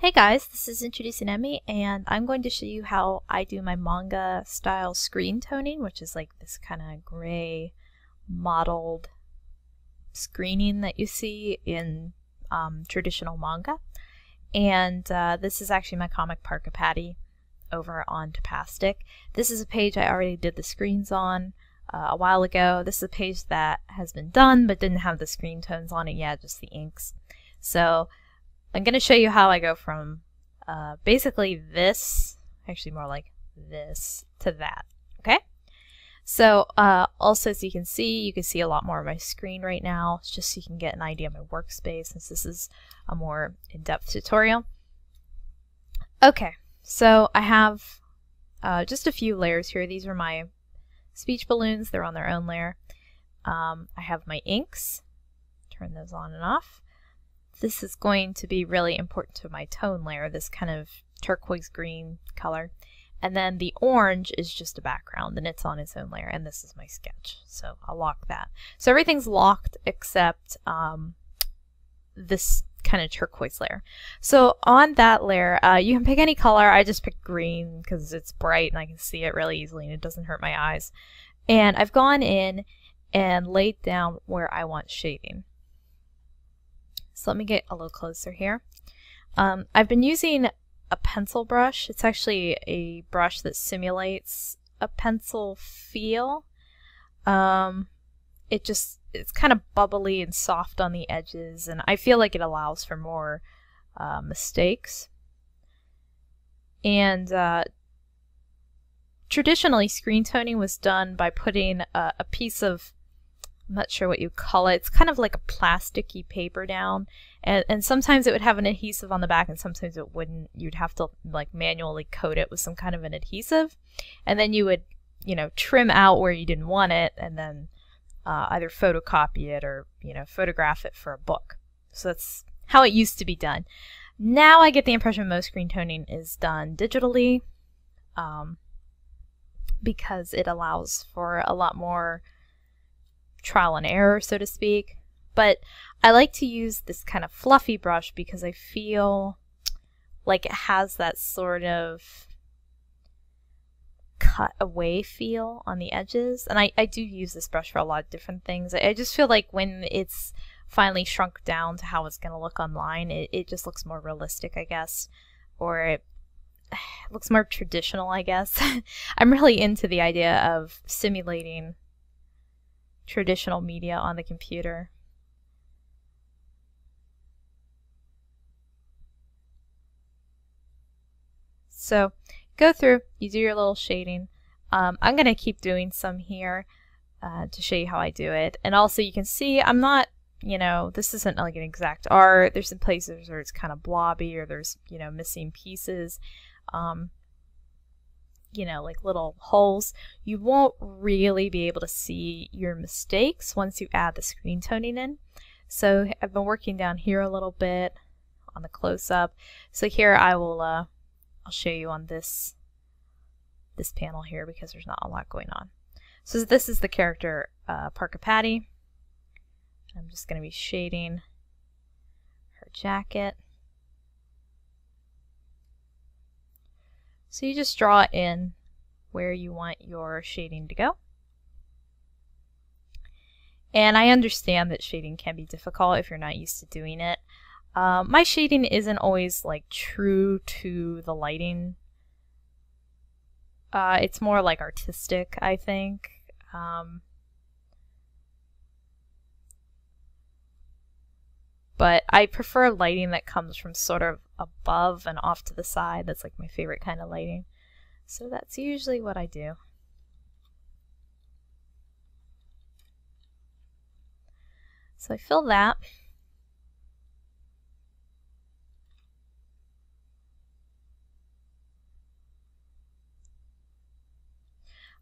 Hey guys, this is IntroducingEmy, and I'm going to show you how I do my manga style screen toning, which is like this kind of gray mottled screening that you see in traditional manga. And this is actually my comic Parka Patty over on Tapastic. This is a page I already did the screens on a while ago. This is a page that has been done but didn't have the screen tones on it yet, just the inks. So I'm going to show you how I go from basically this, actually more like this, to that, okay? So also, as you can see a lot more of my screen right now, it's just so you can get an idea of my workspace, since this is a more in-depth tutorial. Okay, so I have just a few layers here. These are my speech balloons. They're on their own layer. I have my inks. Turn those on and off. This is going to be really important to my tone layer, this kind of turquoise green color. And then the orange is just a background, and it's on its own layer, and this is my sketch. So I'll lock that. So everything's locked except this kind of turquoise layer. So on that layer, you can pick any color. I just picked green because it's bright and I can see it really easily and it doesn't hurt my eyes. And I've gone in and laid down where I want shading. So let me get a little closer here. I've been using a pencil brush. It's actually a brush that simulates a pencil feel. It's kind of bubbly and soft on the edges, and I feel like it allows for more mistakes. And traditionally, screen toning was done by putting a piece of, I'm not sure what you call it. It's kind of like a plasticky paper down, and sometimes it would have an adhesive on the back and sometimes it wouldn't. You'd have to like manually coat it with some kind of an adhesive, and then you would, you know, trim out where you didn't want it and then either photocopy it or, you know, photograph it for a book. So that's how it used to be done. Now I get the impression most screen toning is done digitally because it allows for a lot more trial and error, so to speak. But I like to use this kind of fluffy brush because I feel like it has that sort of cut away feel on the edges. And I do use this brush for a lot of different things. I just feel like when it's finally shrunk down to how it's going to look online, it just looks more realistic, I guess. Or it looks more traditional, I guess. I'm really into the idea of simulating traditional media on the computer. So go through, you do your little shading. I'm going to keep doing some here to show you how I do it. And also you can see I'm not, you know, this isn't like an exact art. There's some places where it's kind of blobby or there's, you know, missing pieces. You know, like little holes. You won't really be able to see your mistakes once you add the screen toning in. So I've been working down here a little bit on the close-up. So here I will I'll show you on this panel here because there's not a lot going on. So this is the character Parka Patty. I'm just going to be shading her jacket. So you just draw in where you want your shading to go. And I understand that shading can be difficult if you're not used to doing it. My shading isn't always like true to the lighting. It's more like artistic, I think. But I prefer lighting that comes from sort of above and off to the side. That's like my favorite kind of lighting. So that's usually what I do. So I fill that.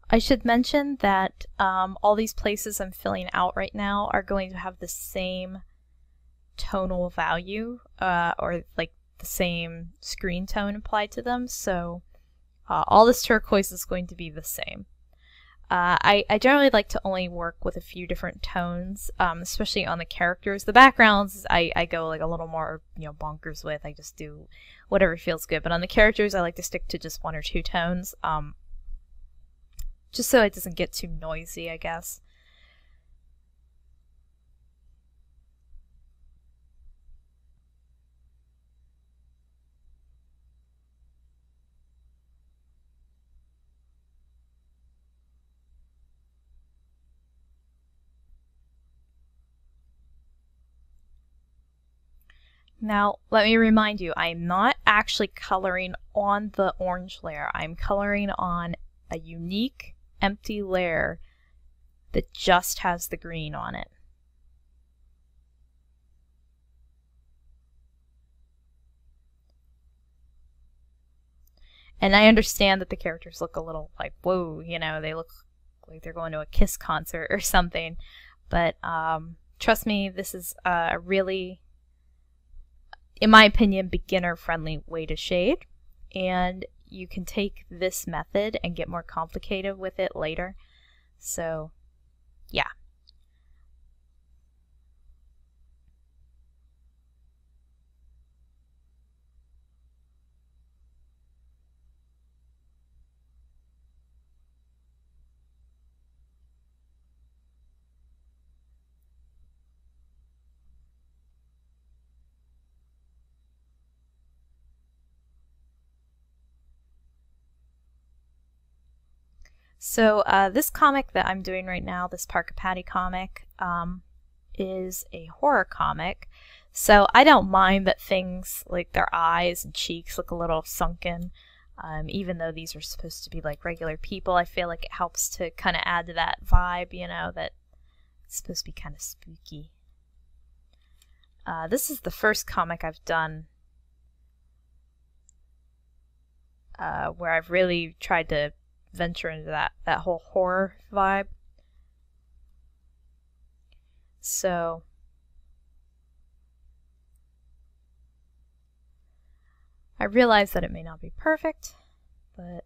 I should mention that all these places I'm filling out right now are going to have the same tonal value or like the same screen tone applied to them, so all this turquoise is going to be the same. I generally like to only work with a few different tones, especially on the characters. The backgrounds, I go like a little more, bonkers with. I just do whatever feels good. But on the characters, I like to stick to just one or two tones, just so it doesn't get too noisy, I guess. Now, let me remind you, I'm not actually coloring on the orange layer. I'm coloring on a unique empty layer that just has the green on it. And I understand that the characters look a little like, whoa, they look like they're going to a Kiss concert or something. But trust me, this is a really, in my opinion, beginner-friendly way to shade. And you can take this method and get more complicated with it later. So, yeah. So this comic that I'm doing right now, this Parka comic, is a horror comic. So I don't mind that things like their eyes and cheeks look a little sunken. Even though these are supposed to be like regular people, I feel like it helps to kind of add to that vibe, that it's supposed to be kind of spooky. This is the first comic I've done where I've really tried to venture into that whole horror vibe. So I realize that it may not be perfect, but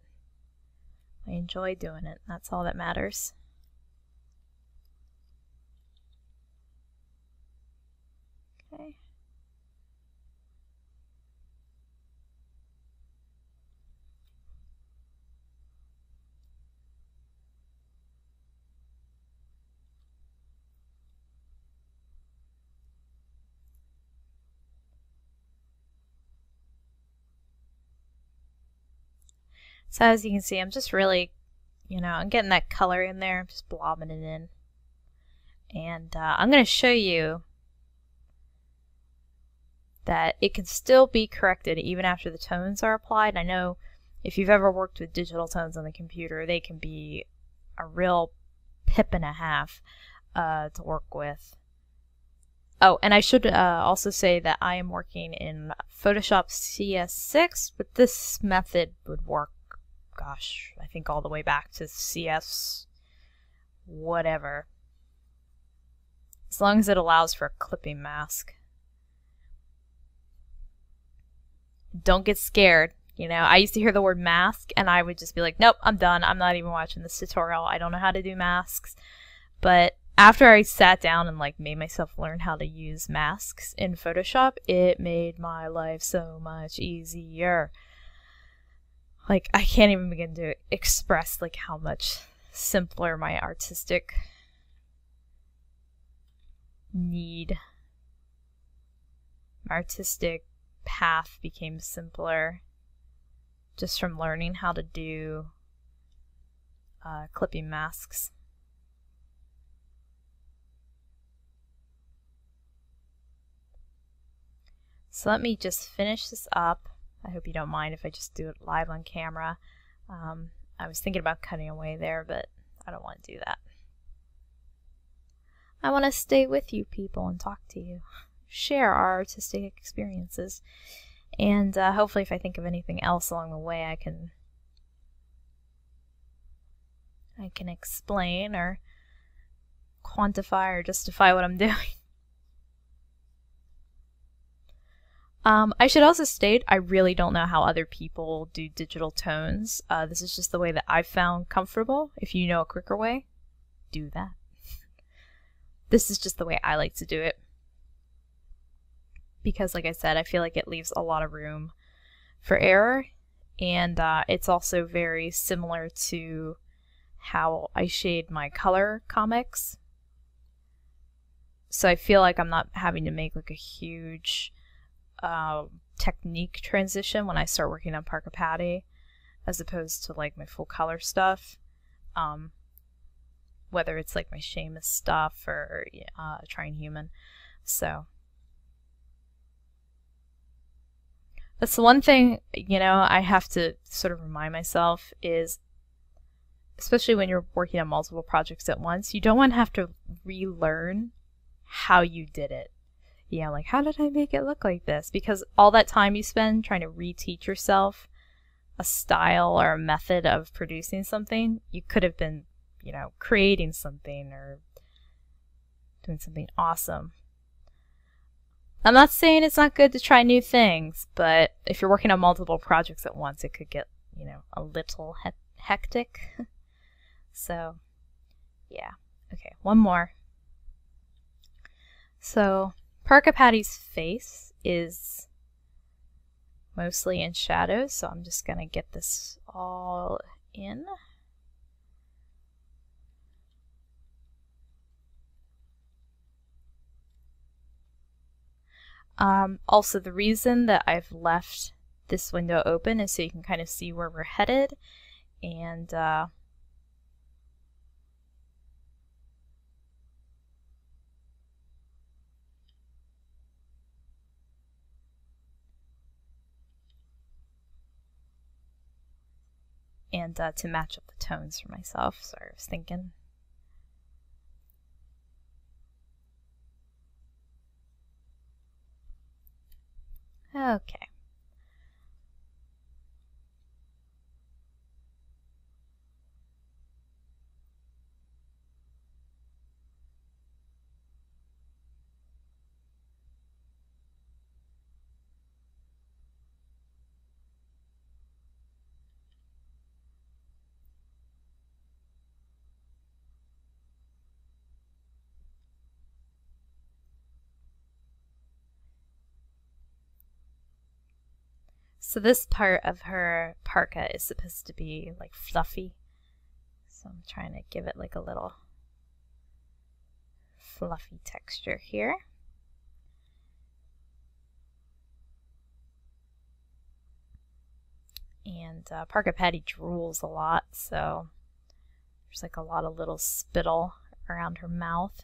I enjoy doing it. That's all that matters. Okay. So as you can see, I'm just really, I'm getting that color in there. I'm just blobbing it in. And I'm going to show you that it can still be corrected even after the tones are applied. I know if you've ever worked with digital tones on the computer, they can be a real pip and a half to work with. Oh, and I should also say that I am working in Photoshop CS6, but this method would work, gosh, I think all the way back to CS whatever. As long as it allows for a clipping mask. Don't get scared. I used to hear the word mask and I would just be like, nope, I'm done. I'm not even watching this tutorial. I don't know how to do masks. But after I sat down and made myself learn how to use masks in Photoshop, it made my life so much easier. I can't even begin to express how much simpler my artistic path became simpler just from learning how to do clipping masks. So let me just finish this up. I hope you don't mind if I just do it live on camera. I was thinking about cutting away there, but I don't want to do that. I want to stay with you people and talk to you. Share our artistic experiences. And hopefully if I think of anything else along the way, I can explain or quantify or justify what I'm doing. I should also state I really don't know how other people do digital tones. This is just the way that I've found comfortable. If you know a quicker way, do that. This is just the way I like to do it. Because like I said, I feel like it leaves a lot of room for error. And it's also very similar to how I shade my color comics. So I feel like I'm not having to make like a huge technique transition when I start working on Parka Patty, as opposed to like my full color stuff. Whether it's like my Seamus stuff or Trying Human. So that's the one thing, you know, I have to sort of remind myself is, especially when you're working on multiple projects at once, you don't want to have to relearn how you did it. You know, like, how did I make it look like this? Because all that time you spend trying to reteach yourself a style or a method of producing something, you could have been, you know, creating something or doing something awesome. I'm not saying it's not good to try new things, but if you're working on multiple projects at once, it could get, you know, a little hectic. So, yeah. Okay, one more. So, Parka Patty's face is mostly in shadows, so I'm just going to get this all in. Also, the reason that I've left this window open is so you can kind of see where we're headed, and to match up the tones for myself. Sorry, I was thinking. Okay. So this part of her parka is supposed to be like fluffy. So I'm trying to give it like a little fluffy texture here. And Parka Patty drools a lot, so there's like a lot of little spittle around her mouth.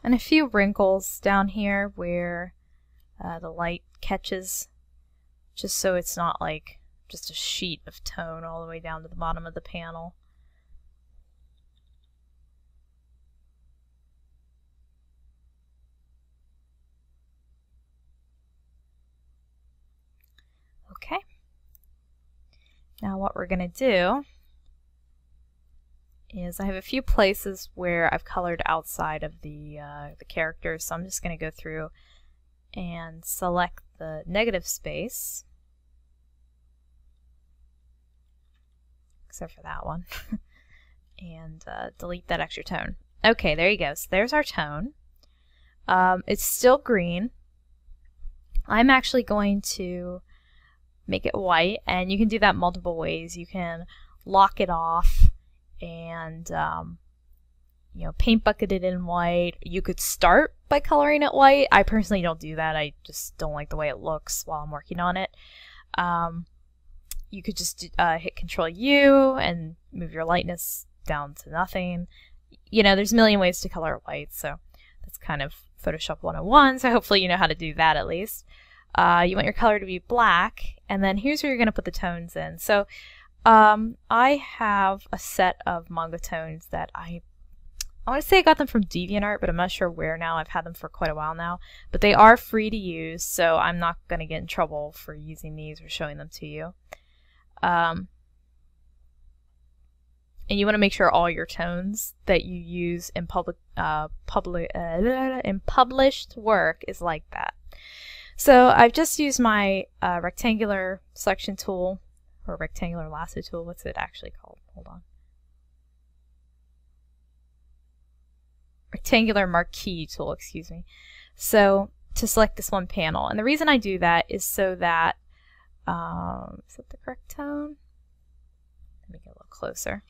And a few wrinkles down here where the light catches, just so it's not like just a sheet of tone all the way down to the bottom of the panel. Okay. Now what we're going to do is I have a few places where I've colored outside of the characters, so I'm just going to go through and select the negative space, except for that one, and delete that extra tone. Okay, there you go. So there's our tone. It's still green. I'm actually going to make it white, and you can do that multiple ways. You can lock it off and you know, paint bucket it in white. You could start by coloring it white. I personally don't do that. I just don't like the way it looks while I'm working on it. You could just hit Control U and move your lightness down to nothing. You know, there's a million ways to color it white, so that's kind of Photoshop 101, so hopefully you know how to do that at least. You want your color to be black, and then here's where you're going to put the tones in. So I have a set of manga tones that I want to say I got them from DeviantArt, but I'm not sure where now. I've had them for quite a while now, but they are free to use, so I'm not going to get in trouble for using these or showing them to you. And you want to make sure all your tones that you use in in published work is like that. So I've just used my rectangular selection tool, or rectangular lasso tool. What's it actually called? Hold on. Rectangular marquee tool, excuse me. So to select this one panel. And the reason I do that is so that, is that the correct tone? Let me get a little closer.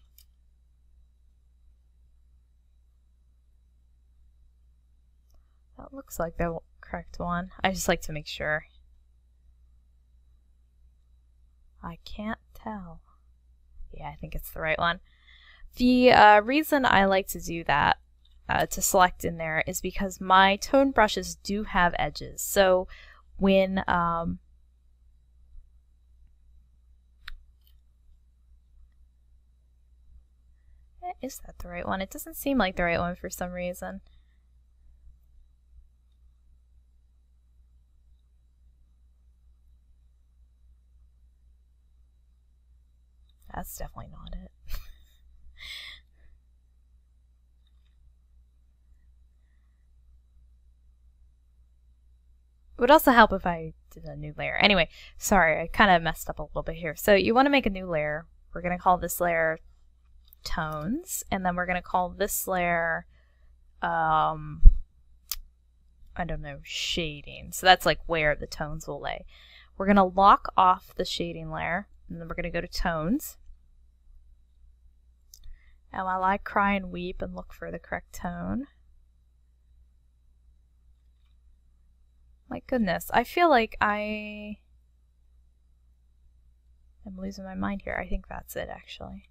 That looks like the correct one. I just like to make sure. I can't tell. Yeah, I think it's the right one. The reason I like to do that, to select in there, is because my tone brushes do have edges. So when is that the right one? It doesn't seem like the right one for some reason. That's definitely not it. It would also help if I did a new layer. Anyway, sorry, I kind of messed up a little bit here. So you want to make a new layer. We're going to call this layer tones, and then we're going to call this layer, I don't know, shading. So that's like where the tones will lay. We're going to lock off the shading layer, and then we're going to go to tones. And while I cry and weep and look for the correct tone, my goodness, I feel like I am losing my mind here. I think that's it, actually.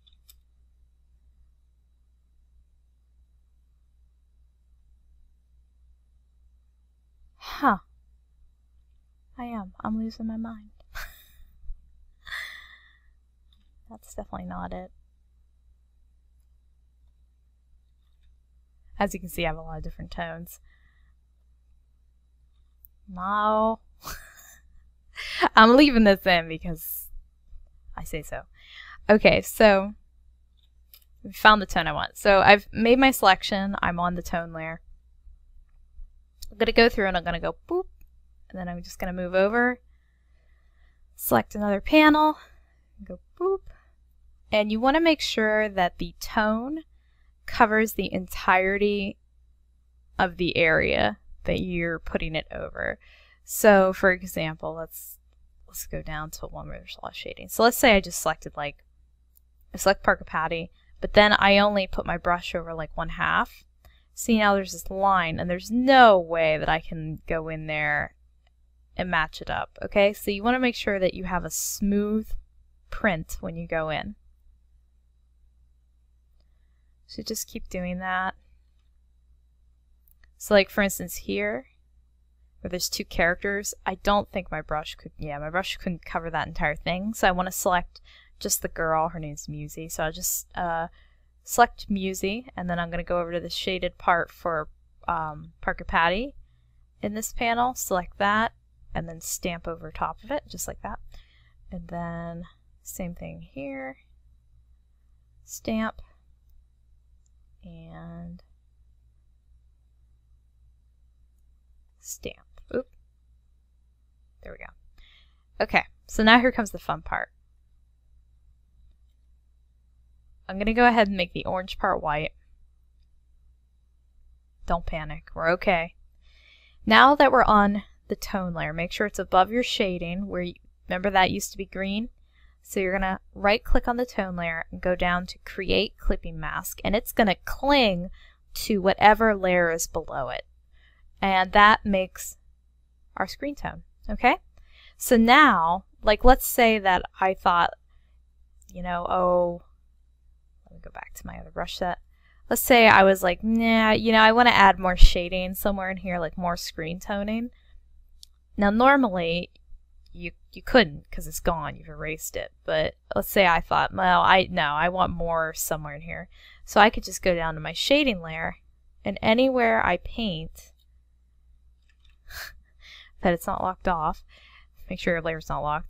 Huh. I am. I'm losing my mind. That's definitely not it. As you can see, I have a lot of different tones. No. I'm leaving this in because I say so. Okay, so we found the tone I want. So I've made my selection. I'm on the tone layer. I'm going to go through and I'm going to go boop. And then I'm just going to move over. Select another panel. Go boop. And you want to make sure that the tone covers the entirety of the area that you're putting it over. So for example, let's go down to one where there's a lot of shading. So let's say I just selected, like, I select Parka Patty, but then I only put my brush over like 1/2. See, now there's this line, and there's no way that I can go in there and match it up. Okay, so you want to make sure that you have a smooth print when you go in. So just keep doing that. So like for instance here, where there's 2 characters, I don't think my brush could, my brush couldn't cover that entire thing. So I want to select just the girl, her name's Musy. So I'll just select Musy, and then I'm going to go over to the shaded part for Parka Patty in this panel, select that, and then stamp over top of it, just like that. And then same thing here, stamp, and stamp. Oop. There we go. Okay, so now here comes the fun part. I'm going to go ahead and make the orange part white. Don't panic, we're okay. Now that we're on the tone layer, make sure it's above your shading, where remember that used to be green? So you're going to right click on the tone layer and go down to create clipping mask, and it's going to cling to whatever layer is below it. And that makes our screen tone, okay? So now, like let's say that I thought, you know, oh, let me go back to my other brush set. Let's say I was like, nah, you know, I want to add more shading somewhere in here, like more screen toning. Now normally you couldn't because it's gone, you've erased it. But let's say I thought, well, I want more somewhere in here. So I could just go down to my shading layer, and anywhere I paint, that it's not locked off, make sure your layer's not locked.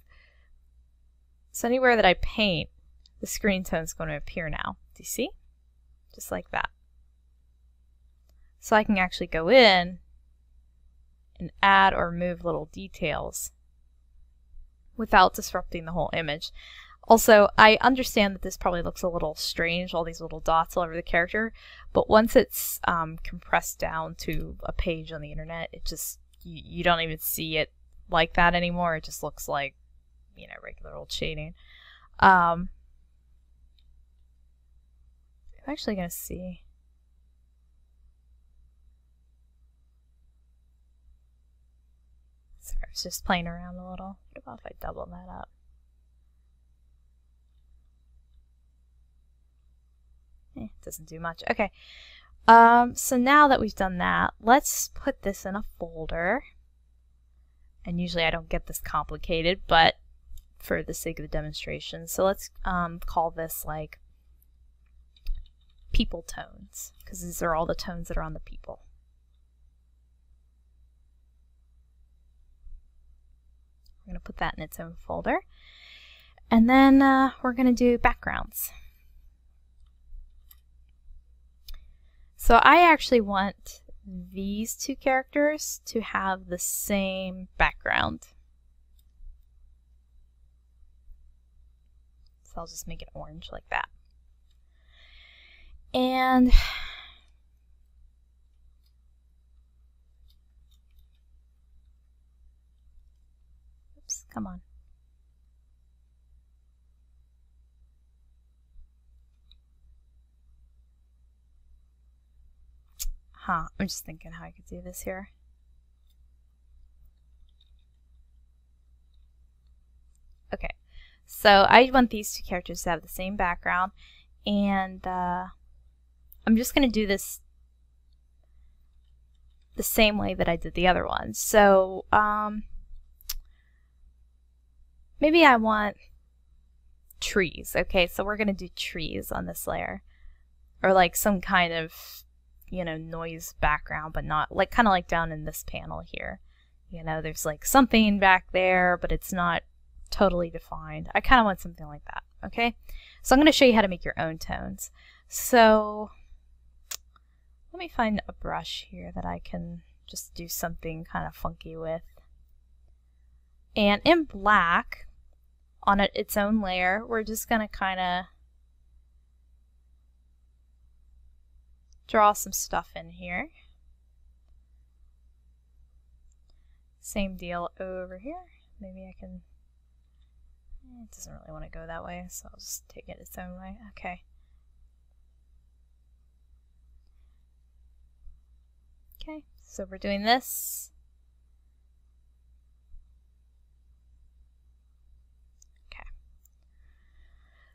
So anywhere that I paint, the screen tone is going to appear now. Do you see? Just like that. So I can actually go in and add or remove little details without disrupting the whole image. Also, I understand that this probably looks a little strange, all these little dots all over the character, but once it's compressed down to a page on the internet, it just, you don't even see it like that anymore. It just looks like, you know, regular old shading. I'm actually going to see. Sorry, I was just playing around a little. What about if I double that up? It doesn't do much. Okay. So now that we've done that, let's put this in a folder. And usually I don't get this complicated, but for the sake of the demonstration. So let's call this like people tones, because these are all the tones that are on the people. We're going to put that in its own folder. And then we're going to do backgrounds. So I actually want these two characters to have the same background. So I'll just make it orange like that. And oops, come on. I'm just thinking how I could do this here. Okay, so I want these two characters to have the same background, and I'm just going to do this the same way that I did the other one. So maybe I want trees. Okay, so we're going to do trees on this layer, or like some kind of, you know, noise background, but not like, kind of like down in this panel here. You know, there's like something back there, but it's not totally defined. I kind of want something like that. Okay, so I'm going to show you how to make your own tones. So let me find a brush here that I can just do something kind of funky with. And in black, on its own layer, we're just going to kind of draw some stuff in here. Same deal over here. Maybe I can, it doesn't really want to go that way, so I'll just take it its own way. Okay. Okay, so we're doing this. Okay.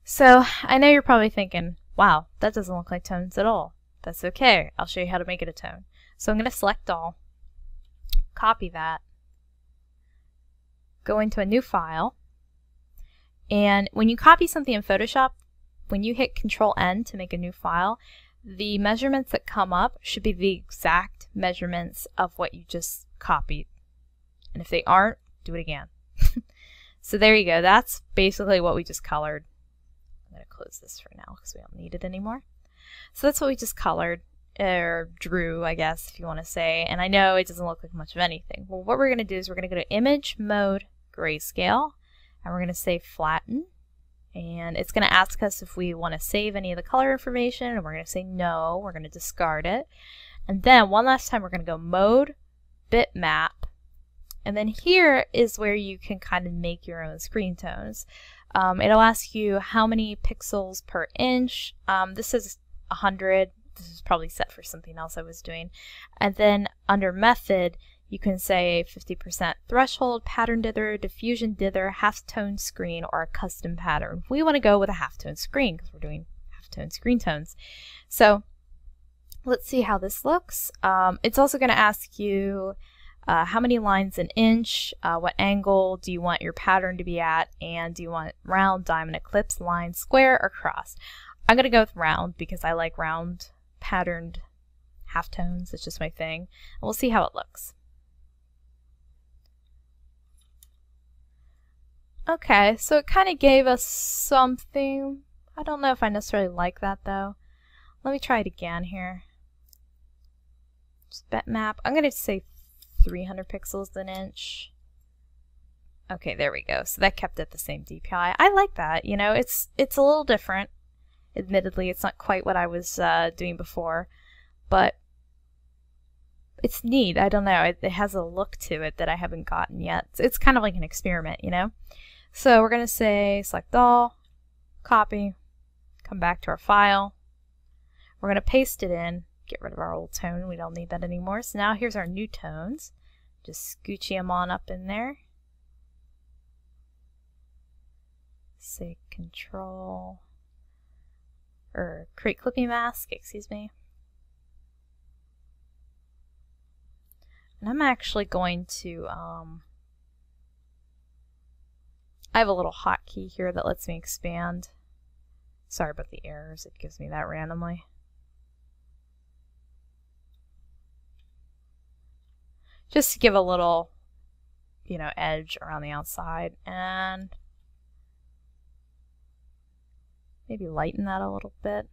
So I know you're probably thinking, wow, that doesn't look like tones at all. That's okay. I'll show you how to make it a tone. So I'm going to select all, copy that, go into a new file, and when you copy something in Photoshop, when you hit Control-N to make a new file, the measurements that come up should be the exact measurements of what you just copied. And if they aren't, do it again. So there you go. That's basically what we just colored. I'm going to close this for now because we don't need it anymore. So that's what we just colored, or drew, I guess, if you want to say. And I know it doesn't look like much of anything. Well, what we're going to do is we're going to go to Image, Mode, Grayscale, and we're going to say Flatten. And it's going to ask us if we want to save any of the color information, and we're going to say no. We're going to discard it. And then one last time, we're going to go Mode, Bitmap, and then here is where you can kind of make your own screen tones. It'll ask you how many pixels per inch. This is 100. This is probably set for something else I was doing. And then under method, you can say 50% threshold, pattern dither, diffusion dither, halftone screen, or a custom pattern. We want to go with a halftone screen because we're doing halftone screen tones. So let's see how this looks. It's also going to ask you how many lines an inch, what angle do you want your pattern to be at, and do you want round, diamond, ellipse, line, square, or cross? I'm going to go with round because I like round patterned halftones. It's just my thing. And we'll see how it looks. Okay, so it kind of gave us something. I don't know if I necessarily like that though. Let me try it again here. Just bitmap. I'm going to say 300 pixels an inch. Okay, there we go. So that kept it the same DPI. I like that. You know, it's a little different. Admittedly, it's not quite what I was doing before, but it's neat. I don't know. It has a look to it that I haven't gotten yet. It's kind of like an experiment, you know? So we're going to say select all, copy, come back to our file. We're going to paste it in, get rid of our old tone. We don't need that anymore. So now here's our new tones. Just scoochy them on up in there. Say control, or create clipping mask, excuse me. And I'm actually going to, I have a little hotkey here that lets me expand. Sorry about the errors, it gives me that randomly. Just to give a little, you know, edge around the outside, and maybe lighten that a little bit.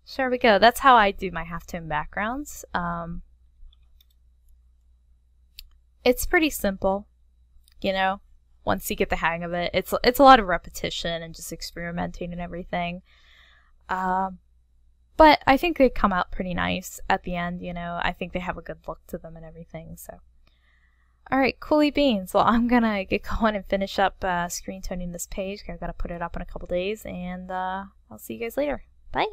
So there we go. That's how I do my halftone backgrounds. It's pretty simple, you know, once you get the hang of it. It's a lot of repetition and just experimenting and everything. But I think they come out pretty nice at the end, you know. I think they have a good look to them and everything, so. Alright, coolie beans. Well, I'm gonna get going and finish up screen toning this page. I've got to put it up in a couple days, and I'll see you guys later. Bye!